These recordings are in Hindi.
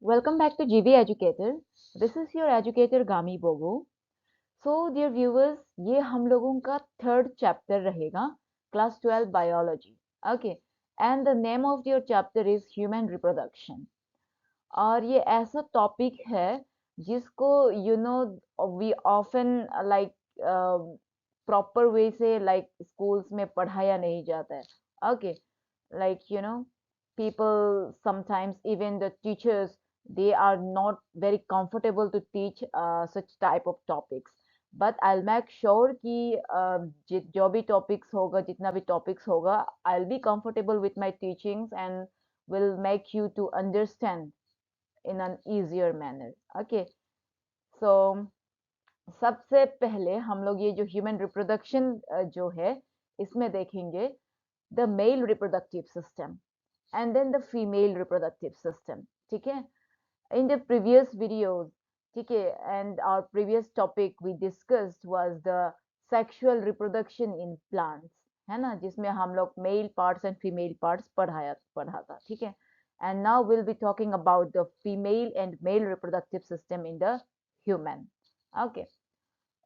Welcome back to GB Educator. This is your educator Gami Bogo. So dear viewers, ये हम लोगों का थर्ड चैप्टर रहेगा class 12 biology. Okay, and the name of your chapter is human reproduction. और ये ऐसा टॉपिक है जिसको we often like proper way से लाइक स्कूल्स में पढ़ाया नहीं जाता है. ओके, like people sometimes, even the teachers, they are not very comfortable to teach such type of topics. But I'll make sure कि जो भी topics होगा, जितना भी topics होगा, I'll be comfortable with my teachings and will make you to understand in an easier manner. Okay, so सबसे पहले हम लोग ये जो ह्यूमन रिप्रोडक्शन जो है इसमें देखेंगे the male reproductive system and then the female reproductive system. ठीक है, in the previous videos, ठीक है, and our previous topic we discussed was the sexual reproduction in plants, है ना, जिसमें हम लोग male parts and female parts पढ़ा था. ठीक है, and now we'll be talking about the female and male reproductive system in the human. Okay,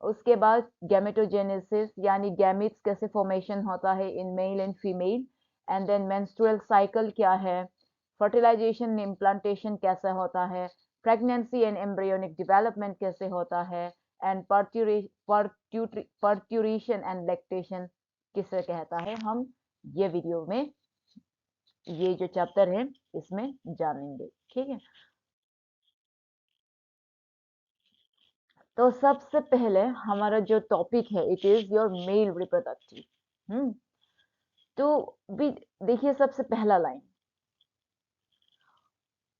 उसके बाद गैमेटोजेनेसिस यानी गैमिट्स कैसे फॉर्मेशन होता है in male and female, and then menstrual cycle क्या है, फर्टिलाइजेशन इम्प्लांटेशन कैसे होता है, प्रेगनेंसी एंड एम्ब्रियोनिक डेवलपमेंट कैसे होता है, एंड पर्ट्यूरेशन एंड लैक्टेशन किसे कहता है, हम ये वीडियो में ये जो चैप्टर है इसमें जानेंगे. ठीक है, तो सबसे पहले हमारा जो टॉपिक है it is your male reproductive. तो भी देखिए सबसे पहला line,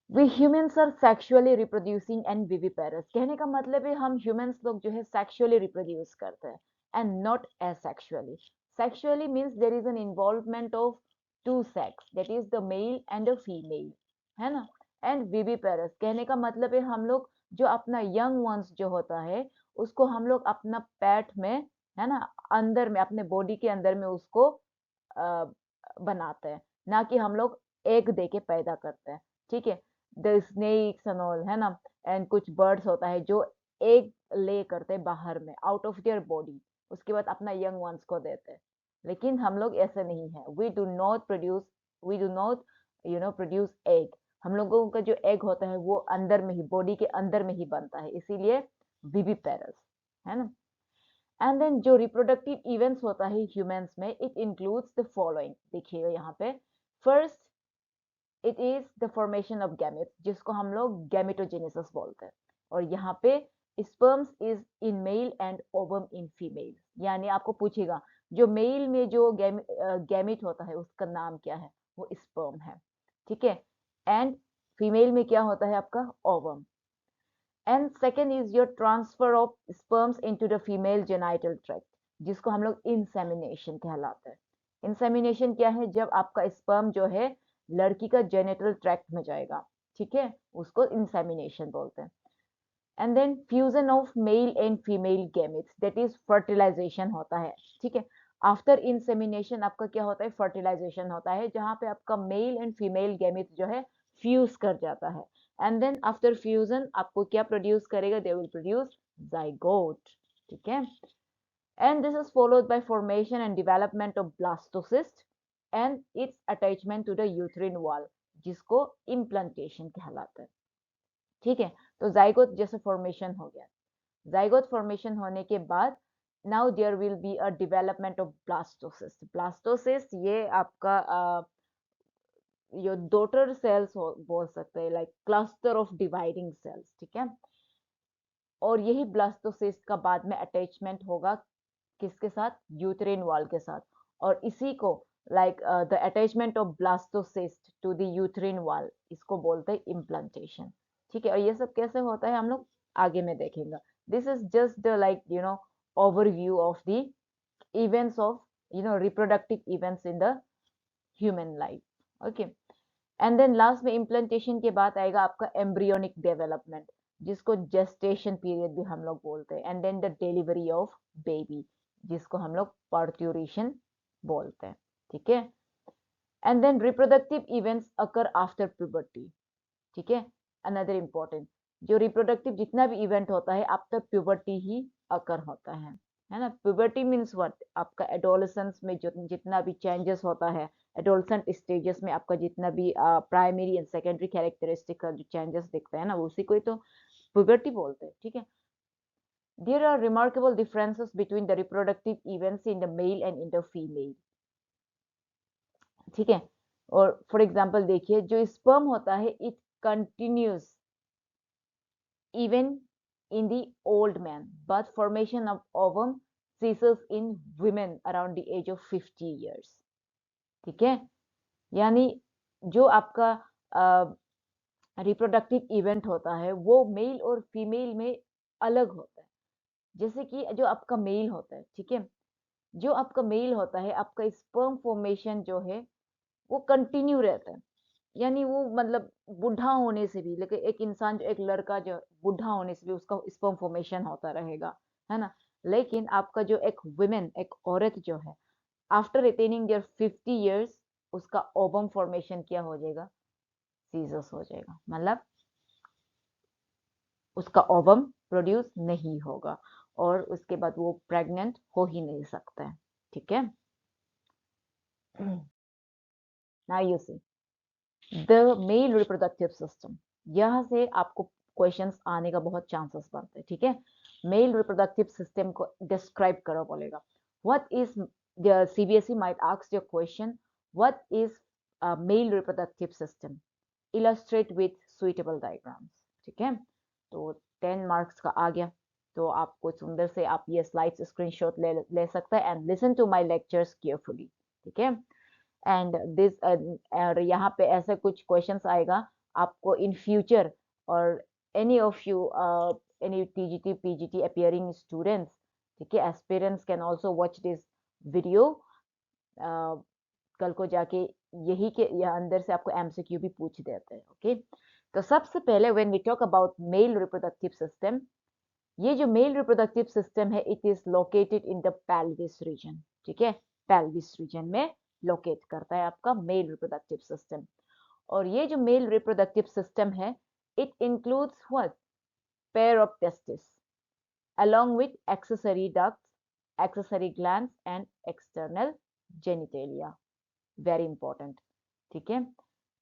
we humans are sexually reproducing and viviparous. कहने का मतलब है हम ह्यूमंस लोग जो है सेक्सुअली रिप्रोड्यूस करते हैं and not asexually. Sexually means there is an involvement of two sex, that is the male and the female, है ना. एंड विविपेरस कहने का मतलब है हम लोग जो अपना यंग वंस जो होता है उसको हम लोग अपना पेट में, है ना, अंदर में अपने बॉडी के अंदर में उसको बनाते हैं, ना कि हम लोग एग दे के पैदा करते हैं. ठीक है, द स्नेक्स एंड ऑल, है ना, एंड कुछ बर्ड्स होता है जो एग ले करते हैं बाहर में आउट ऑफ देयर बॉडी, उसके बाद अपना यंग वंस को देते हैं. लेकिन हम लोग ऐसे नहीं है, we do not produce egg. हम लोगों का जो एग होता है वो अंदर में ही, बॉडी के अंदर में ही बनता है, इसीलिए विविपेरस, है ना. एंड देन जो रिप्रोडक्टिव इवेंट्स होता है ह्यूमंस में, इट इंक्लूड्स द फॉलोइंग. देखिएगा यहाँ पे, first it is the formation of gametes, जिसको हम लोग गैमेटोजेनेसिस बोलते हैं. और यहाँ पे sperms is in male and ovum in female. यानी आपको पूछेगा जो मेल में जो गैमेट होता है उसका नाम क्या है, वो स्पर्म है. ठीक है, एंड फीमेल में क्या होता है आपका ovum. And second is your transfer of sperms into the female genital tract, जिसको हम लोग इंसेमिनेशन कहलाता है. इंसेमिनेशन क्या है, जब आपका स्पर्म जो है लड़की का जेनिटल ट्रैक्ट में जाएगा. ठीक है, उसको इंसेमिनेशन बोलते हैं. And then fusion of male and female gametes, that is fertilisation होता है. ठीक है, आफ्टर इंसेमिनेशन आपका क्या होता है, फर्टिलाइजेशन होता है, जहां पे आपका मेल एंड फीमेल गैमेट्स जो है फ्यूज कर जाता है. एंड देन आफ्टर फ्यूजन आपको क्या प्रोड्यूस करेगा, दे विल प्रोड्यूस जाइगोट. ठीक है, and this is followed by formation and development of blastocyst and its attachment to the uterine wall, जिसको implantation कहलाता है. ठीक है, तो जाइगोट जैसे फॉर्मेशन हो गया. जाइगोट फॉर्मेशन होने के बाद now there will be a development of blastocyst. Blastocyst ये आपका ये डॉटर सेल्स बोल सकते हैं, like cluster of dividing cells. ठीक है, और यही ब्लास्टोसिस्ट का बाद में अटैचमेंट होगा किसके साथ, यूटेरिन वॉल के साथ. और इसी को like the attachment of blastocyst to the uterine wall, इसको बोलते हैं इम्प्लांटेशन. ठीक है, और ये सब कैसे होता है हम लोग आगे में देखेंगे. This is just the like overview of the events of reproductive events in the human life. Okay, and then last में इम्प्लांटेशन के बाद आएगा आपका एम्ब्रियोनिक डेवलपमेंट, जिसको जेस्टेशन पीरियड भी हम लोग बोलते हैं. And then the delivery of baby, जिसको हम लोग पार्ट्यूरेशन बोलते हैं. ठीक है, and then reproductive events occur after puberty. ठीक है, अनदर इम्पोर्टेंट, जो रिप्रोडक्टिव जितना भी इवेंट होता है आफ्टर प्यूबर्टी ही अकर होता है ना। प्यूबर्टी मीन्स व्हाट, आपका एडोलेसेंस में जो जितना भी चेंजेस होता है, एडोलेसेंट स्टेजेस में आपका जितना भी प्राइमरी एंड सेकेंडरी कैरेक्टरिस्टिक का जो चेंजेस दिखता है ना, उसी को ही तो प्यूबर्टी बोलते हैं, ठीक है। There are remarkable differences between the reproductive events in the male and in the female, ठीक है। और फॉर एग्जाम्पल देखिए, जो स्पर्म होता है it continuous even in the old man, but formation of ovum ceases in women around the age of 50 years, ठीक है। यानी जो आपका रिप्रोडक्टिव इवेंट होता है वो मेल और फीमेल में अलग होता है। जैसे कि जो आपका मेल होता है, ठीक है, जो आपका मेल होता है, आपका स्पर्म फॉर्मेशन जो है वो कंटिन्यू रहता है। यानी वो मतलब बूढ़ा होने से भी, लेकिन एक इंसान जो एक लड़का जो बूढ़ा होने से भी उसका स्पर्म फॉर्मेशन होता रहेगा, है ना। लेकिन आपका जो एक वुमेन, एक औरत जो है, आफ्टर अटेनिंग देयर 50 इयर्स उसका ओवम फॉर्मेशन क्या हो जाएगा, सीजस हो जाएगा, मतलब उसका ओवम प्रोड्यूस नहीं होगा और उसके बाद वो प्रेग्नेंट हो ही नहीं सकता है, ठीक है। Now you see the male reproductive system, यहाँ से आपको क्वेश्चंस आने का बहुत चांसेस बनते हैं, ठीक है। मेल रिप्रोडक्टिव सिस्टम को डिस्क्राइब करो बोलेगा, what is, CBSE might ask your question, what is male reproductive system, illustrate with suitable diagrams, ठीक है। तो 10 मार्क्स का आ गया, तो आपको सुंदर से आप ये स्लाइड्स स्क्रीनशॉट ले सकते हैं and listen to my lectures carefully, ठीक है। एंड दिस और यहाँ पे ऐसा कुछ क्वेश्चंस आएगा आपको इन फ्यूचर, और any of you any TGT PGT appearing students, ठीक है, aspirants can also watch this video. कल को जाके यही के या अंदर से आपको एमसीक्यू भी पूछ देते हैं, ओके। तो सबसे पहले when we talk about male reproductive system, ये जो मेल रिप्रोडक्टिव सिस्टम है it is located in the pelvis region, ठीक है। पेल्विस रीजन में लोकेट करता है आपका मेल रिप्रोडक्टिव सिस्टम। और ये जो मेल रिप्रोडक्टिव सिस्टम है it includes what, pair of testis along with accessory ducts, accessory glands and external genitalia, very important, ठीक है।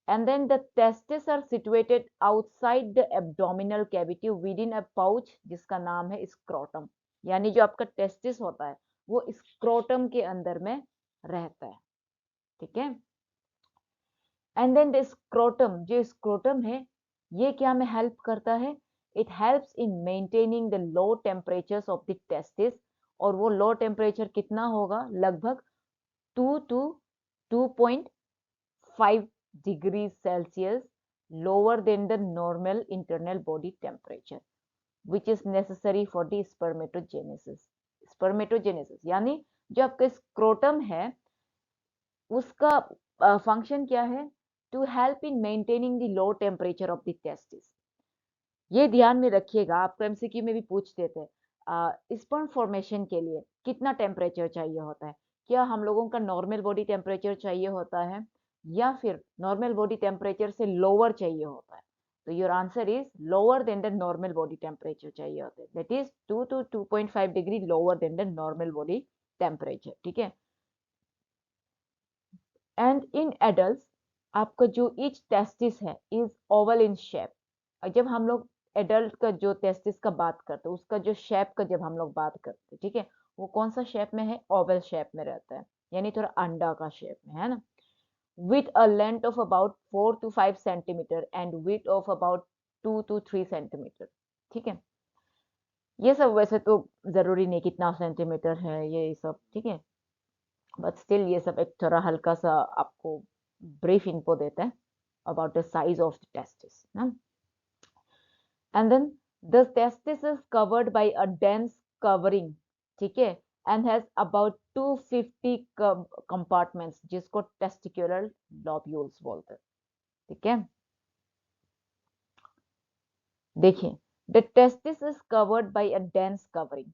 And then the testes are situated outside the abdominal cavity within a pouch जिसका नाम है scrotum, यानी जो आपका टेस्टिस होता है वो स्क्रोटम के अंदर में रहता है, ठीक है। एंड देन द स्क्रोटम, जो स्क्रोटम है ये क्या में हेल्प करता है, it helps in maintaining the low temperatures of the testis, और वो लो टेम्परेचर कितना होगा, लगभग 2 to 2.5 degrees Celsius lower than the normal internal body temperature which is necessary for the spermatogenesis। spermatogenesis यानी जो आपका स्क्रोटम है उसका फंक्शन क्या है, to help in maintaining the low temperature of the testis. ये ध्यान में रखिएगा, आपको एमसीक्यू में भी पूछ देते हैं स्पर्म फॉर्मेशन के लिए कितना टेम्परेचर चाहिए होता है, क्या हम लोगों का नॉर्मल बॉडी टेम्परेचर चाहिए होता है या फिर नॉर्मल बॉडी टेम्परेचर से लोअर चाहिए होता है। तो your answer is lower than the normal body temperature चाहिए होता है, that is 2 to 2.5 degree lower than the normal body temperature, ठीक है। एंड इन एडल्ट आपका जो ईच टेस्टिस है इज ओवल इन शेप। जब हम लोग एडल्ट का जो टेस्टिस का बात करते हैं उसका जो शेप का जब हम लोग बात करते हैं, ठीक है, वो कौन सा शेप में है, ओवल शेप में रहता है, यानी थोड़ा अंडा का शेप में, है ना। with a length of about 4 to 5 centimeter and width of about 2 to 3 centimeter, ठीक है। ये सब वैसे तो जरूरी नहीं कितना सेंटीमीटर है ये सब, ठीक है, बट स्टिल ये सब एक थोड़ा हल्का सा आपको ब्रीफ इन्फो देता है about the size of the testis, ना। And then the testis is covered by a dense covering, ठीक है, and has about 250 compartments जिसको testicular lobules बोलते हैं, ठीक है। देखिए the testis is covered by a dense covering,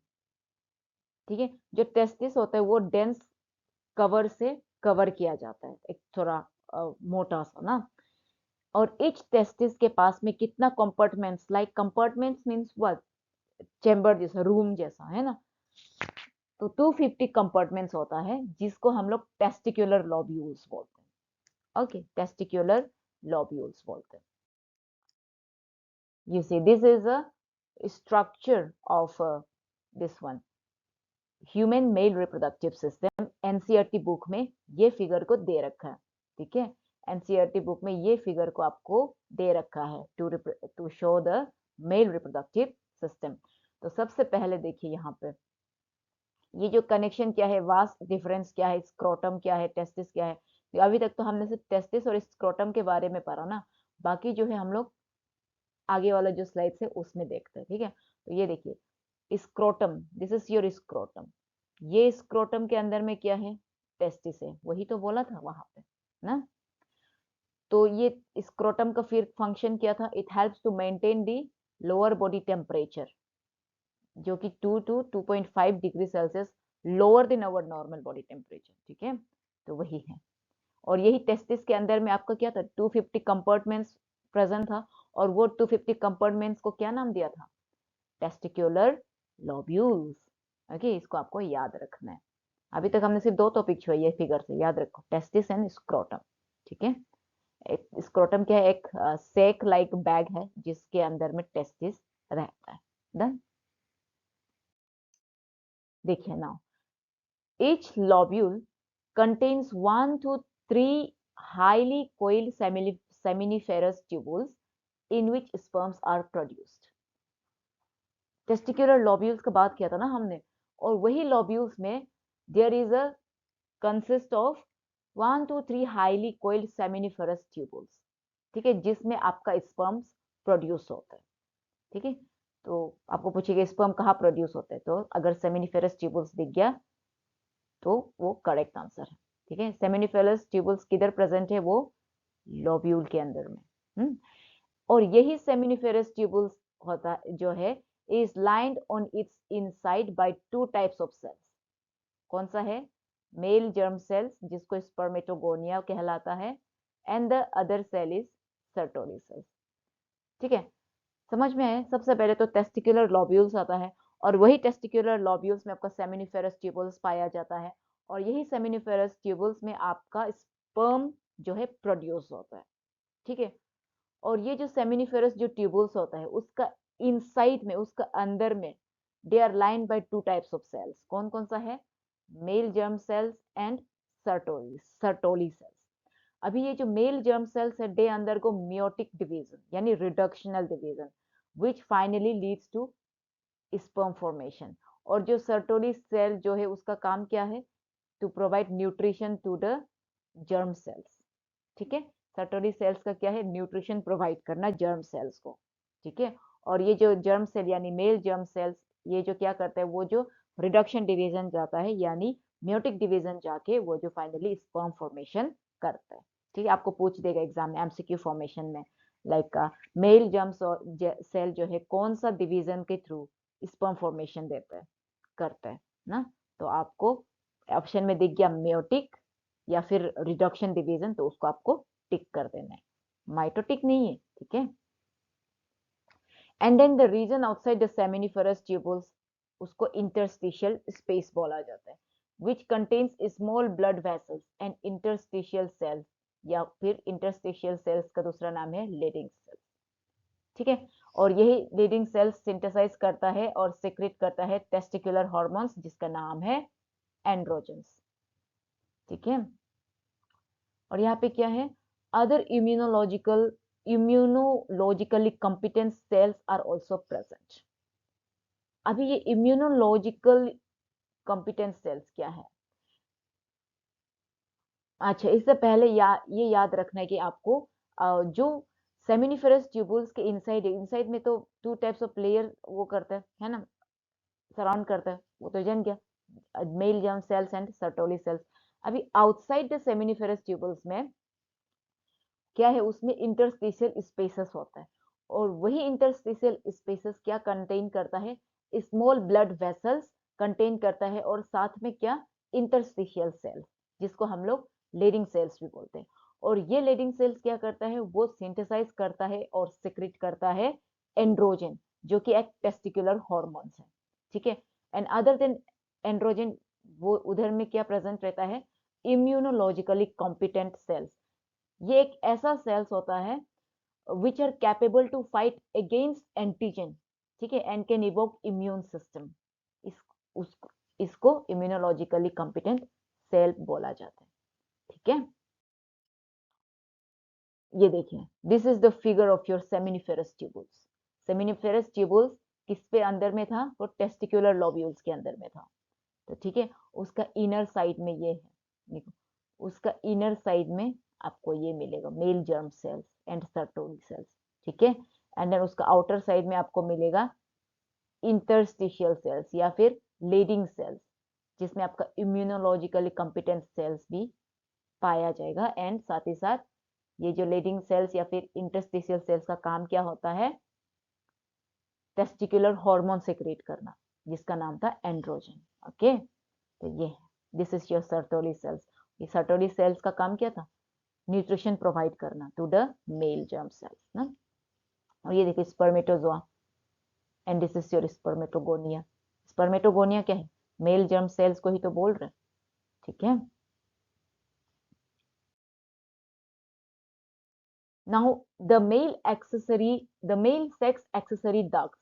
ठीक है, जो टेस्टिस होता है वो डेंस कवर से कवर किया जाता है, एक थोड़ा मोटा सा ना। और ईच टेस्टिस के पास में कितना compartments, like compartments means what, chamber जैसा, रूम जैसा, है ना। तो 250 कंपार्टमेंट्स होता है, जिसको हम लोग टेस्टिकुलर लोब्यूल्स बोलते हैं। ओके, टेस्टिकुलर लोब्यूल्स बोलते हैं। You see, this is a structure of this one human male reproductive system. NCERT book में ये फिगर को दे रखा है, ठीक है। एनसीईआरटी बुक में ये फिगर को आपको दे रखा है to show the male reproductive system. तो सबसे पहले देखिए यहाँ पे ये जो कनेक्शन क्या है, वास्ट डिफरेंस क्या है, स्क्रोटम क्या है, टेस्टिस क्या है। तो अभी तक तो हमने सिर्फ टेस्टिस और स्क्रोटम के बारे में पढ़ा ना, बाकी जो है हम लोग आगे वाला जो स्लाइड है उसमें देखते हैं, ठीक है। तो ये देखिए scrotum, this is your scrotum. ये स्क्रोटम के अंदर में क्या है, टेस्टिस है, वही तो बोला था वहां पे ना। तो ये स्क्रोटम का फिर फंक्शन क्या था, it helps to maintain the lower body temperature, जो कि 2 to 2.5 degree Celsius lower than our normal body temperature, ठीक है। तो वही है। और यही टेस्टिस के अंदर में आपका क्या था, 250 कंपार्टमेंट्स प्रेजेंट था। और वो 250 कंपार्टमेंट्स को क्या नाम दिया था, टेस्टिकुलर लोब्यूल्स। ओके, इसको आपको याद रखना है। अभी तक हमने सिर्फ दो टॉपिक छुए, ये फिगर से याद रखो, टेस्टिस एंड स्क्रोटम, ठीक है। स्क्रोटम क्या है, एक सेक लाइक बैग है जिसके अंदर में टेस्टिस रहता है। डन। देखिए now, each lobule contains 1 to 3 highly coiled seminiferous tubules in which sperms are produced. Testicular lobules का बात किया था ना हमने, और वही लोब्यूल्स में there is a consist of 1 to 3 highly coiled seminiferous tubules, ठीक है, जिसमें आपका स्पर्म्स प्रोड्यूस होता है, ठीक है। तो आपको पूछेगा स्पर्म कहाँ प्रोड्यूस होते हैं, तो अगर सेमिनिफेरस ट्यूबुल्स दिख गया तो वो करेक्ट आंसर है, ठीक है। सेमिनिफेरस ट्यूबुल्स किधर प्रेजेंट है, वो लोब्यूल के अंदर में। और यही सेमिनिफेरस ट्यूबुल्स होता जो है is lined on its inside by two types of cells। कौन सा है, मेल जर्म सेल्स जिसको स्पर्मेटोगोनिया कहलाता है, and the other cell is Sertoli cells, ठीक है। समझ में आया। सबसे पहले तो टेस्टिकुलर लोब्यूल्स आता है, और वही टेस्टिकुलर लोब्यूल्स में आपका सेमिनिफेरस ट्यूबुल्स पाया जाता है, और यही सेमिनिफेरस ट्यूबुल्स में आपका स्पर्म जो है प्रोड्यूस होता है, ठीक है। और ये जो सेमिनिफेरस जो ट्यूबुल्स होता है उसका इनसाइड में, उसका अंदर में they are lined by two types of cells. कौन कौन सा है, male germ cells and Sertoli cells. अभी ये जो मेल जर्म सेल्स है दे अंडरगो मेयोटिक डिवीजन यानी reductional division which finally leads to sperm formation. और जो सर्टोली सेल जो है उसका काम क्या है, to provide nutrition to the germ cells, ठीक है। सर्टोरी सेल्स का क्या है, न्यूट्रिशन प्रोवाइड करना जर्म सेल्स को, ठीक है। और ये जो जर्म सेल यानी मेल जर्म सेल्स, ये जो क्या करता है, वो जो रिडक्शन डिवीजन जाता है यानी म्यूटिक डिवीजन जाके वो जो फाइनली स्पर्म फॉर्मेशन करता है, ठीक है। आपको पूछ देगा एग्जाम में एमसीक्यू फॉर्मेशन में, लाइक मेल जर्म सेल जो है कौन सा डिवीजन के थ्रू स्पर्म फॉर्मेशन देता है, करता है ना। तो आपको ऑप्शन में दिख गया म्यूटिक या फिर रिडक्शन डिवीजन, तो उसको आपको टिक कर देना है, माइटोटिक नहीं है, ठीक है। And then the region outside the seminiferous tubules, उसको इंटरस्टिशियल स्पेस बोला जाता है, which contains small blood vessels and interstitial cells, या फिर इंटरस्टिशियल सेल्स का दूसरा नाम है लीडिंग सेल्स, ठीक है। और यही लीडिंग सेल्स सिंथेसाइज करता है और सिक्रेट करता है टेस्टिकुलर हार्मोन्स जिसका नाम है एंड्रोजन्स, ठीक है। और यहाँ पे क्या है, other immunologically competent cells are also present. अभी ये इम्यूनोलॉजिकल कॉम्पिटेंट सेल्स क्या है, अच्छा इससे पहले ये याद रखना है कि आपको जो सेमिनिफेरस ट्यूबुल्स के इनसाइड में तो टू टाइप्स ऑफ लेयर वो करता है ना, सराउंड करता है, वो तो जान गया, mail germ cells and Sertoli cells. अभी आउटसाइड द सेमिनिफेरस ट्यूबुल्स में क्या है, उसमें इंटरस्टिशियल स्पेसेस होता है, और वही इंटरस्टिशियल स्पेसेस क्या कंटेन करता है, स्मॉल ब्लड वेसल्स कंटेन करता है, और साथ में क्या, इंटरस्टिशियल सेल्स जिसको हम लोग लीडिंग सेल्स भी बोलते हैं। और ये लेडिंग सेल्स क्या करता है, वो सिंथेसाइज करता है और सिक्रेट करता है एंड्रोजन, जो कि एक टेस्टिकुलर हॉर्मोन्स है, ठीक है। एंड अदर देन एंड्रोजन, वो उधर में क्या प्रेजेंट रहता है, इम्यूनोलॉजिकली कॉम्पिटेंट सेल्स। ये एक ऐसा सेल्स होता है which are capable to fight against antigen, ठीक है, and can evoke immune system। इस उस इसको इम्यूनोलॉजिकली कॉम्पिटेंट सेल बोला जाता है, ठीक है। ये देखिए, this is the figure of your seminiferous tubules. Seminiferous tubules किस पे अंदर में था, वो टेस्टिकुलर लोब्यूल्स के अंदर में था, तो ठीक है। उसका इनर साइड में ये है, देखो, उसका इनर साइड में आपको ये मिलेगा male germ cells and Sertoli cells, ठीक है। एंड देन उसका आउटर साइड में आपको मिलेगा इंटरस्टिशियल सेल्स या फिर लेडिंग सेल्स, जिसमें आपका इम्यूनोलॉजिकली कॉम्पिटेंट सेल्स भी पाया जाएगा। एंड साथ ही साथ ये जो लेडिंग सेल्स या फिर इंटरस्टिशियल सेल्स का काम क्या होता है, टेस्टिकुलर हार्मोन सेक्रेट करना, जिसका नाम था एंड्रोजन, ओके। तो ये this is your Sertoli cells. ये सर्टोली सेल्स का काम क्या था, न्यूट्रिशन प्रोवाइड करना to the male germ cells ना। और ये देखिए spermatozoa, and this is your spermatogonia. Spermatogonia क्या है, मेल जर्म सेल्स को ही तो बोल रहे, ठीक है। Now, the male sex accessory ducts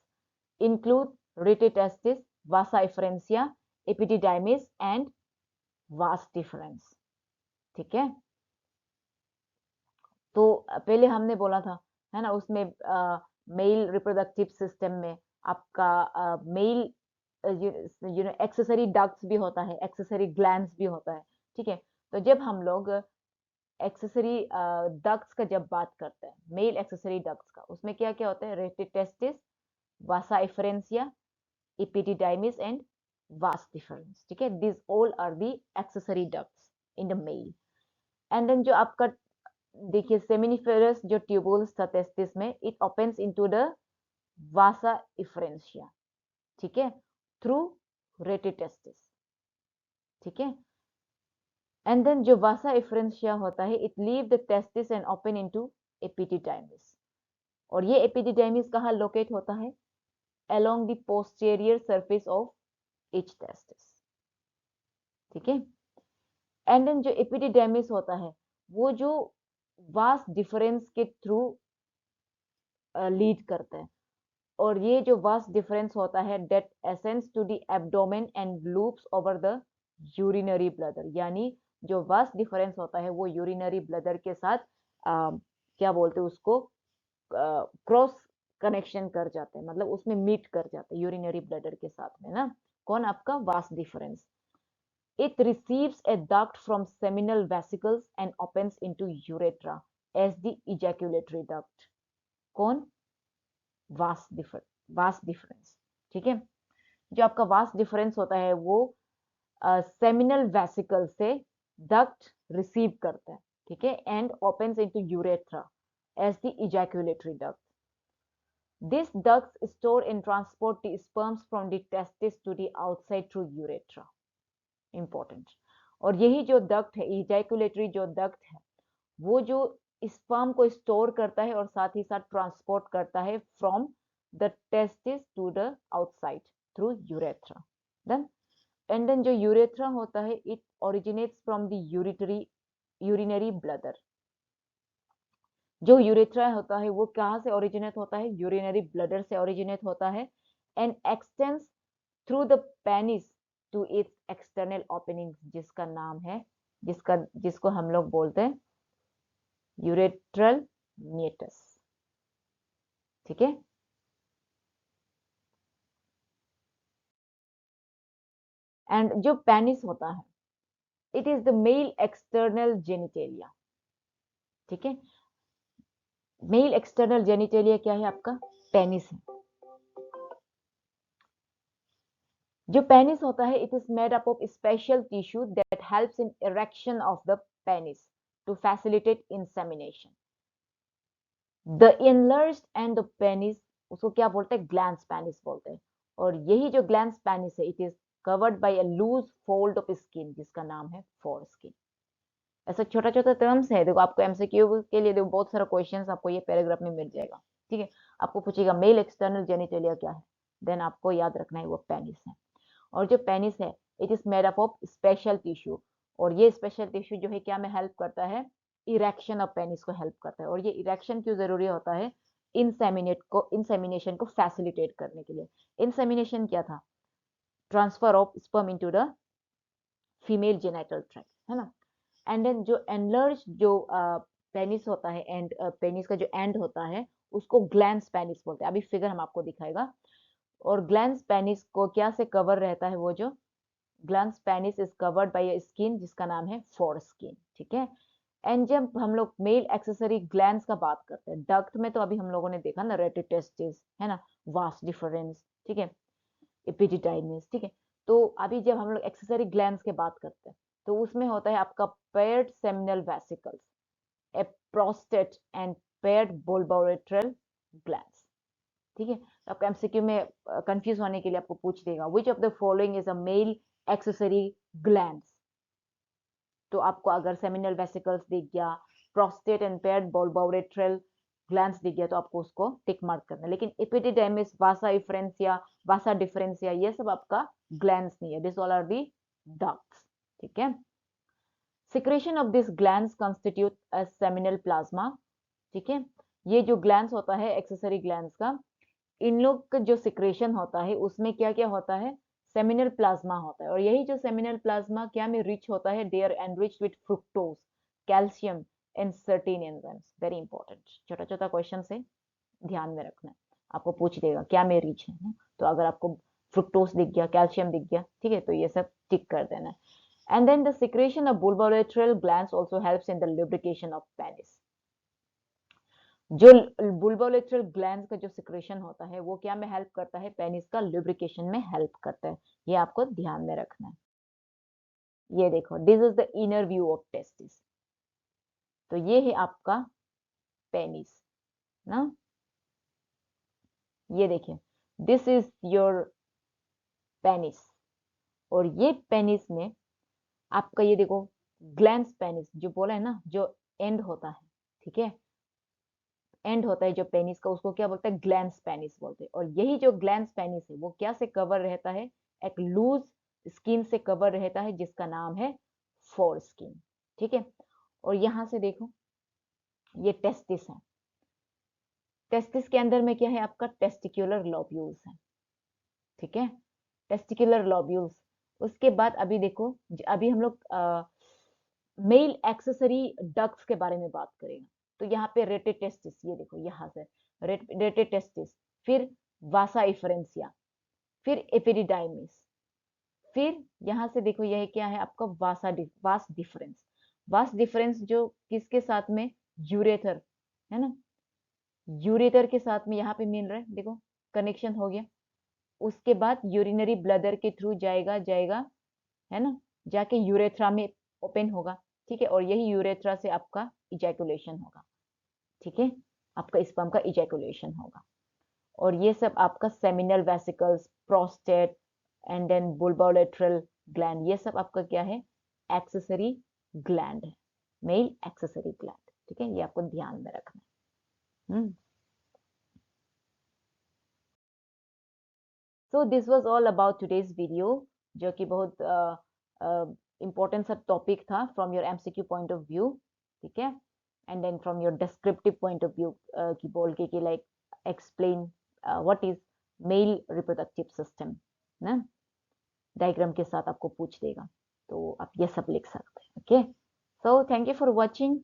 include retitestis, vasa efferentia, epididymis and vas deferens, ठीक है। तो पहले हमने बोला था, है ना, उसमें मेल रिप्रोडक्टिव सिस्टम में आपका मेल एक्सेसरी डक्ट्स भी होता है, एक्सेसरी ग्लैंड्स भी होता है, ठीक है। तो जब हम लोग एक्सेसरी डक्ट्स का जब बात करते हैं, मेल एक्सेसरी डक्ट्स का, उसमें क्या क्या होता है, rete testis, vasa efferentia, epididymis and vas deferens, ठीक है। This all are the accessory ducts in the male. And then जो आपका देखिए सेमिनिफेरस जो ट्यूबुल्स था टेस्टिस में, it opens into the vasa efferentia, ठीक है, थ्रू रेटिटेस्टिस, ठीक है। एंड देन जो वासा एफरेंसिया होता है, it leave the testis and open into epididymis. और ये एपिडिडाइमिस कहाँ लोकेट होता है, along the posterior surface of each testis, ठीक है। एंड देन जो एपिडिडाइमिस होता है, वो जो वास डिफरेंस के थ्रू लीड करता है। और ये जो वास डिफरेंस होता है, that ascends to the abdomen and loops over the urinary bladder, यानी जो वास डिफरेंस होता है वो यूरिनरी ब्लडर के साथ क्या बोलते हैं उसको, क्रॉस कनेक्शन कर जाते हैं, मतलब उसमें मीट कर जाते हैं यूरिनरी ब्लडर के साथ में ना। कौन, आपका vas deferens. It receives a duct from seminal vesicles and opens into urethra as the ejaculatory duct। कौन, वास डिफरेंस, ठीक है। जो आपका वास डिफरेंस होता है वो सेमिनल वेसिकल से डक्ट रिसीव करता है, ठीक है, and opens into urethra as the ejaculatory duct. These ducts store and transport the sperms from the testis to the outside through urethra। Important। और यही जो डक्ट है, इजैकुलेटरी जो डक्ट है, वो जो स्पर्म को स्टोर करता है और साथ ही साथ ट्रांसपोर्ट करता है from the testis to the outside through urethra. Then and then जो यूरेथ्रा होता है, it originates from the urinary bladder. जो यूरेथ्रा होता है वो कहाँ से ओरिजिनेट होता है, यूरिनरी ब्लडर से ओरिजिनेट होता है, and extends through the penis to its external opening, जिसका नाम है, जिसको हम लोग बोलते हैं यूरेट्रल मेटस, ठीक है। एंड जो पेनिस होता है, it is the male external genitalia, ठीक है। मेल एक्सटर्नल जेनिटेलिया क्या है, आपका पेनिस है। जो पेनिस होता है, it is made up of special tissue that helps in erection of the penis to facilitate insemination. The enlarged and the penis, उसको क्या बोलते हैं, ग्लैंस पेनिस बोलते हैं। और यही जो ग्लैंस पेनिस है, it is covered by a loose fold of skin, जिसका नाम है फोर स्किन। ऐसा छोटा छोटा टर्म्स है। देखो आपको एमसीक्यू के लिए देखो बहुत सारा क्वेश्चंस आपको ये पैराग्राफ में मिल जाएगा। ठीक है, आपको पूछेगा मेल एक्सटर्नल जेनिटलिया क्या है, देन आपको याद रखना है वो पेनिस है। और जो पेनिस है it is made up of special tissue, और ये स्पेशल टिश्यू जो है क्या में हेल्प करता है, इरेक्शन ऑफ पेनिस को हेल्प करता है। और ये इरेक्शन क्यों जरूरी होता है, इंसेमिनेशन को फैसिलिटेट करने के लिए। इंसेमिनेशन क्या था, transfer of sperm into the female genital tract, है ना। एंड देन जो एनलर्ज जो पेनिस होता है, एंड पेनिस का जो एंड होता है उसको ग्लैंस पेनिस बोलते हैं। अभी फिगर हम आपको दिखाएगा। और ग्लैंस पेनिस को क्या से कवर रहता है, वो जो glans penis is covered by skin जिसका नाम है फोर स्किन। ठीक है, एंड जब हम लोग मेल एक्सेसरी ग्लैंस का बात करते हैं, डक्ट में तो अभी हम लोगों ने देखा ना, रेटिटेस्टिस है ना, वास डिफरेंस, ठीक है, एपिडिडाइमिस, ठीक है। तो अभी जब हम लोग एक्सेसरी ग्लैंड्स की बात करते हैं तो उसमें होता है आपका paired seminal vesicles, a prostate and paired bulbourethral glands. ठीक है, तो आपको एमसीक्यू में कंफ्यूज होने के लिए आपको पूछ देगा which of the following is a male accessory glands. तो आपको अगर सेमिनल वेसिकल्स दिख गया, prostate and paired bulbourethral glands दिख गया तो आपको उसको टिक मार्क करना है। लेकिन एपिडिडाइमिस, वासा इफ्रेंसिया, वासा डिफरेंसिया ये सब आपका ग्लैंड्स नहीं है, this all are the ducts. ठीक है, secretion of this glands constitute a seminal plasma. ठीक है, ये जो ग्लैंड्स होता है एक्सेसरी ग्लैंड्स का, इन लोग का जो सिक्रेशन होता है उसमें क्या क्या होता है, सेमिनल प्लाज्मा होता है। और यही जो सेमिनल प्लाज्मा क्या में रिच होता है, they are enriched with fructose, calcium and certain enzymes. Very important, छोटा छोटा क्वेश्चन से ध्यान में रखना है, आपको पूछ देगा क्या में रिच है ना? तो अगर आपको फ्रुक्टोज दिख गया, कैल्शियम दिख गया, ठीक है, तो ये सब टिक कर देना है। And then the secretion of bulbourethral glands also helps in the lubrication of penis. जो बुल्बोलेट्रल ग्लैंड्स का जो सिक्रेशन होता है वो क्या में हेल्प करता है, पेनिस का लुब्रिकेशन में हेल्प करता है। ये आपको ध्यान में रखना है। ये देखो, this is the inner view of testis. तो ये है आपका पेनिस ना, ये देखिए, दिस इज योर पेनिस। और ये पेनिस में आपका ये देखो ग्लैंड्स पेनिस जो बोला है ना, जो एंड होता है, ठीक है, एंड होता है जो पेनिस का उसको क्या बोलते हैं, ग्लैंस पेनिस बोलते हैं। और यही जो ग्लैंस पेनिस है वो क्या से कवर रहता है, एक लूज स्किन से कवर रहता है जिसका नाम है फोर स्किन। ठीक है, और यहां से देखो ये टेस्टिस है, टेस्टिस के अंदर में क्या है आपका टेस्टिकुलर लोब्यूल्स है। ठीक है, टेस्टिकुलर लोब्यूल्स। उसके बाद अभी देखो, अभी हम लोग मेल एक्सेसरी डक्ट्स के बारे में बात करेंगे। तो यहाँ पे रेटे टेस्टिस, ये देखो यहाँ से रेटे टेस्टिस, फिर वासा इफरेंसिया, फिर एपिडिडाइमिस, फिर यहाँ से देखो यह क्या है आपका वास डिफरेंस। वास डिफरेंस जो किसके साथ में, यूरेथर, है ना, यूरेथर के साथ में यहाँ पे मिल रहा है, देखो कनेक्शन हो गया। उसके बाद यूरिनरी ब्लडर के थ्रू जाएगा जाएगा, है ना, जाके यूरेथ्रा में ओपन होगा। ठीक है, और यही यूरेथ्रा से आपका इजैकुलेशन होगा। ठीक है, आपका स्पर्म का इजैकुलेशन होगा। और ये सब आपका seminal vesicles, prostate and then bulbourethral gland, ये सब आपका क्या है, एक्सेसरी ग्लैंड है, मेल एक्सेसरी ग्लैंड। ठीक है, ये आपको ध्यान में रखना है। So this was all about today's video, जो कि बहुत इंपॉर्टेंट सा टॉपिक था from your MCQ point of view. ठीक है, and then from your descriptive point of view की बोल के कि like explain what is male reproductive system ना, डायग्राम के साथ आपको पूछ देगा, तो आप ये सब लिख सकते हैं। Okay, so thank you for watching.